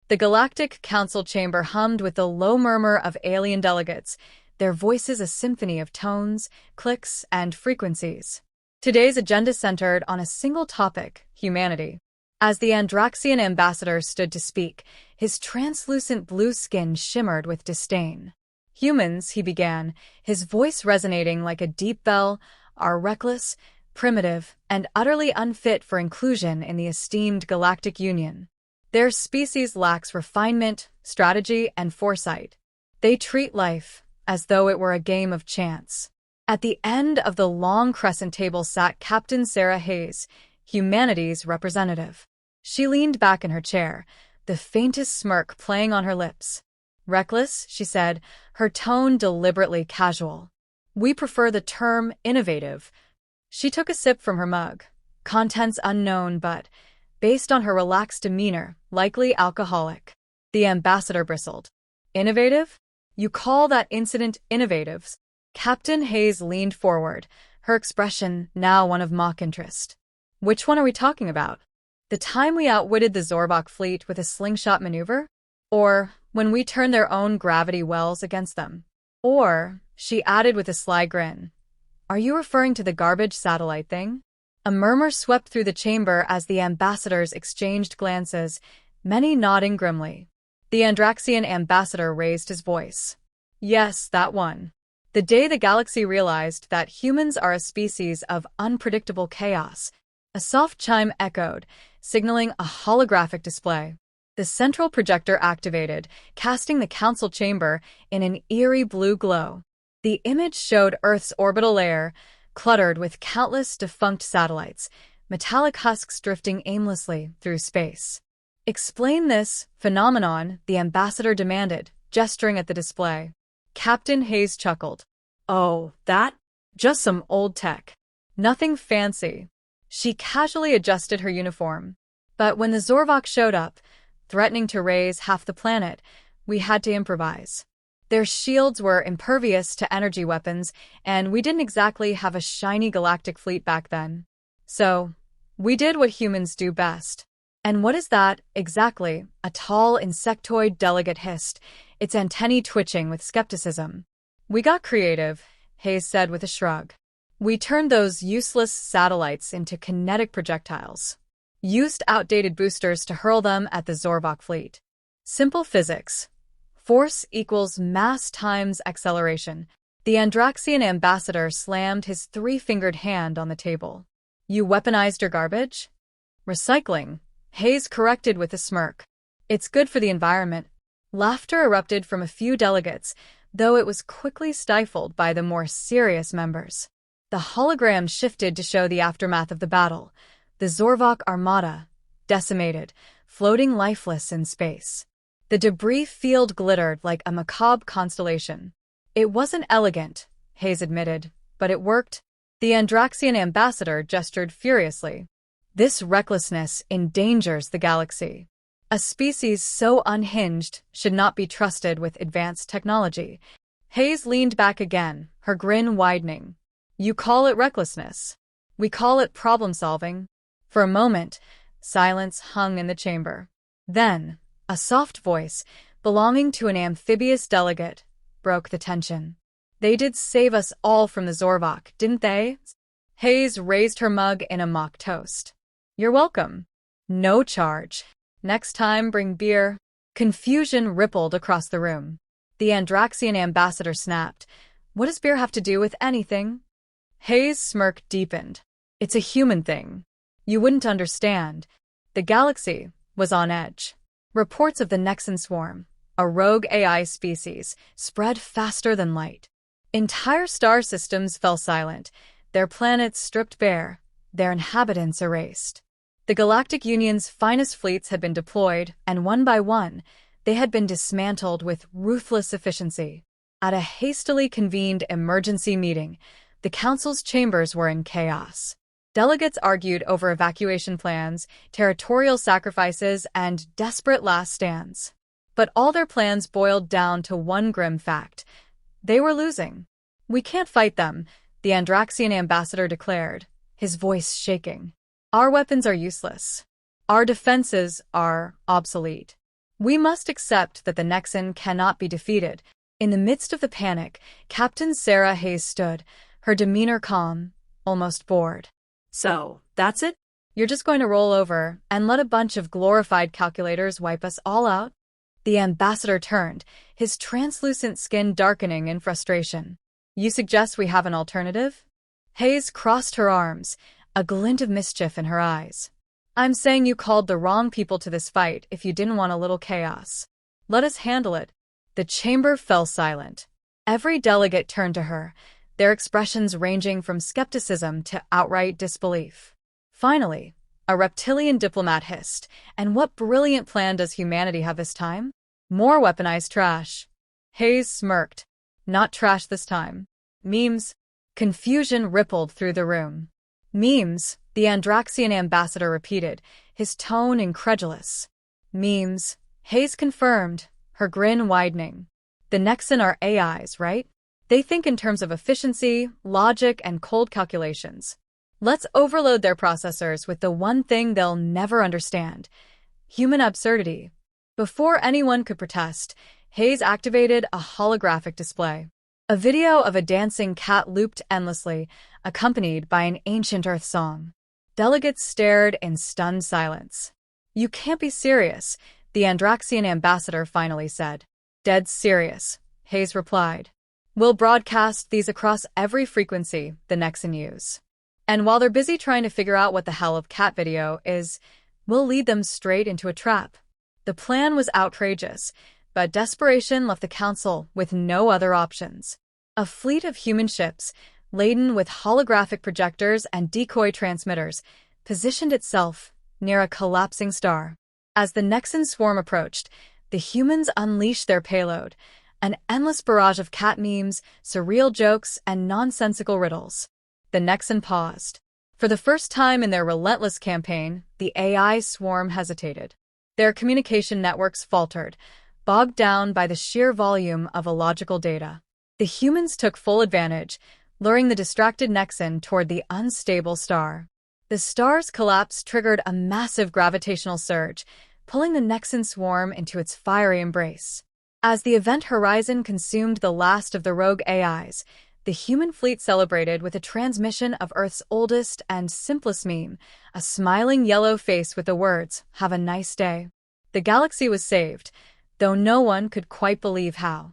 The Galactic Council chamber hummed with the low murmur of alien delegates, their voices a symphony of tones, clicks, and frequencies. Today's agenda centered on a single topic: humanity. As the Andraxian ambassador stood to speak, his translucent blue skin shimmered with disdain. "Humans," he began, his voice resonating like a deep bell, "are reckless, primitive, and utterly unfit for inclusion in the esteemed Galactic Union. Their species lacks refinement, strategy, and foresight. They treat life as though it were a game of chance." At the end of the long crescent table sat Captain Sarah Hayes, humanity's representative. She leaned back in her chair, the faintest smirk playing on her lips. "Reckless," she said, her tone deliberately casual. "We prefer the term innovative." She took a sip from her mug, contents unknown but, based on her relaxed demeanor, likely alcoholic. The ambassador bristled. "Innovative? You call that incident innovative?" Captain Hayes leaned forward, her expression now one of mock interest. "Which one are we talking about? The time we outwitted the Zorbok fleet with a slingshot maneuver? Or when we turned their own gravity wells against them? Or," she added with a sly grin, "are you referring to the garbage satellite thing?" A murmur swept through the chamber as the ambassadors exchanged glances, many nodding grimly. The Andraxian ambassador raised his voice. "Yes, that one. The day the galaxy realized that humans are a species of unpredictable chaos." A soft chime echoed, signaling a holographic display. The central projector activated, casting the council chamber in an eerie blue glow. The image showed Earth's orbital layer, cluttered with countless defunct satellites, metallic husks drifting aimlessly through space. "Explain this phenomenon," the ambassador demanded, gesturing at the display. Captain Hayes chuckled. "Oh, that? Just some old tech. Nothing fancy." She casually adjusted her uniform. "But when the Zorbok showed up, threatening to raise half the planet, we had to improvise. Their shields were impervious to energy weapons, and we didn't exactly have a shiny galactic fleet back then. So, we did what humans do best." "And what is that, exactly?" a tall insectoid delegate hissed, its antennae twitching with skepticism. "We got creative," Hayes said with a shrug. "We turned those useless satellites into kinetic projectiles. Used outdated boosters to hurl them at the Zorbok fleet. Simple physics. Force equals mass times acceleration." The Andraxian ambassador slammed his three-fingered hand on the table. "You weaponized your garbage?" "Recycling," Hayes corrected with a smirk. "It's good for the environment." Laughter erupted from a few delegates, though it was quickly stifled by the more serious members. The hologram shifted to show the aftermath of the battle. The Zorbok armada, decimated, floating lifeless in space. The debris field glittered like a macabre constellation. "It wasn't elegant," Hayes admitted, "but it worked." The Andraxian ambassador gestured furiously. "This recklessness endangers the galaxy. A species so unhinged should not be trusted with advanced technology." Hayes leaned back again, her grin widening. "You call it recklessness. We call it problem-solving." For a moment, silence hung in the chamber. Then, a soft voice, belonging to an amphibious delegate, broke the tension. "They did save us all from the Zorbok, didn't they?" Hayes raised her mug in a mock toast. "You're welcome. No charge. Next time, bring beer." Confusion rippled across the room. The Andraxian ambassador snapped. "What does beer have to do with anything?" Hayes' smirk deepened. "It's a human thing. You wouldn't understand." The galaxy was on edge. Reports of the Nexan swarm, a rogue AI species, spread faster than light. Entire star systems fell silent, their planets stripped bare, their inhabitants erased. The Galactic Union's finest fleets had been deployed, and one by one, they had been dismantled with ruthless efficiency. At a hastily convened emergency meeting, the Council's chambers were in chaos. Delegates argued over evacuation plans, territorial sacrifices, and desperate last stands. But all their plans boiled down to one grim fact: they were losing. "We can't fight them," the Andraxian ambassador declared, his voice shaking. "Our weapons are useless. Our defenses are obsolete. We must accept that the Nexan cannot be defeated. In the midst of the panic, Captain Sarah Hayes stood, her demeanor calm, almost bored. So, that's it? You're just going to roll over and let a bunch of glorified calculators wipe us all out? The ambassador turned, his translucent skin darkening in frustration. You suggest we have an alternative? Hayes crossed her arms, a glint of mischief in her eyes. I'm saying you called the wrong people to this fight if you didn't want a little chaos. Let us handle it. The chamber fell silent. Every delegate turned to her, their expressions ranging from skepticism to outright disbelief. Finally, a reptilian diplomat hissed, "And what brilliant plan does humanity have this time? More weaponized trash." Hayes smirked. "Not trash this time. Memes." Confusion rippled through the room. "Memes," the Andraxian ambassador repeated, his tone incredulous. "Memes," Hayes confirmed, her grin widening. "The Nexan are AIs, right? They think in terms of efficiency, logic, and cold calculations. Let's overload their processors with the one thing they'll never understand: human absurdity." Before anyone could protest, Hayes activated a holographic display. A video of a dancing cat looped endlessly, accompanied by an ancient Earth song. Delegates stared in stunned silence. "You can't be serious," the Andraxian ambassador finally said. "Dead serious," Hayes replied. "We'll broadcast these across every frequency the Nexan use. And while they're busy trying to figure out what the hell of cat video is, we'll lead them straight into a trap." The plan was outrageous, but desperation left the Council with no other options. A fleet of human ships, laden with holographic projectors and decoy transmitters, positioned itself near a collapsing star. As the Nexan swarm approached, the humans unleashed their payload, an endless barrage of cat memes, surreal jokes, and nonsensical riddles. The Nexan paused. For the first time in their relentless campaign, the AI swarm hesitated. Their communication networks faltered, bogged down by the sheer volume of illogical data. The humans took full advantage, luring the distracted Nexan toward the unstable star. The star's collapse triggered a massive gravitational surge, pulling the Nexan swarm into its fiery embrace. As the event horizon consumed the last of the rogue AIs, the human fleet celebrated with a transmission of Earth's oldest and simplest meme, a smiling yellow face with the words, "Have a nice day." The galaxy was saved, though no one could quite believe how.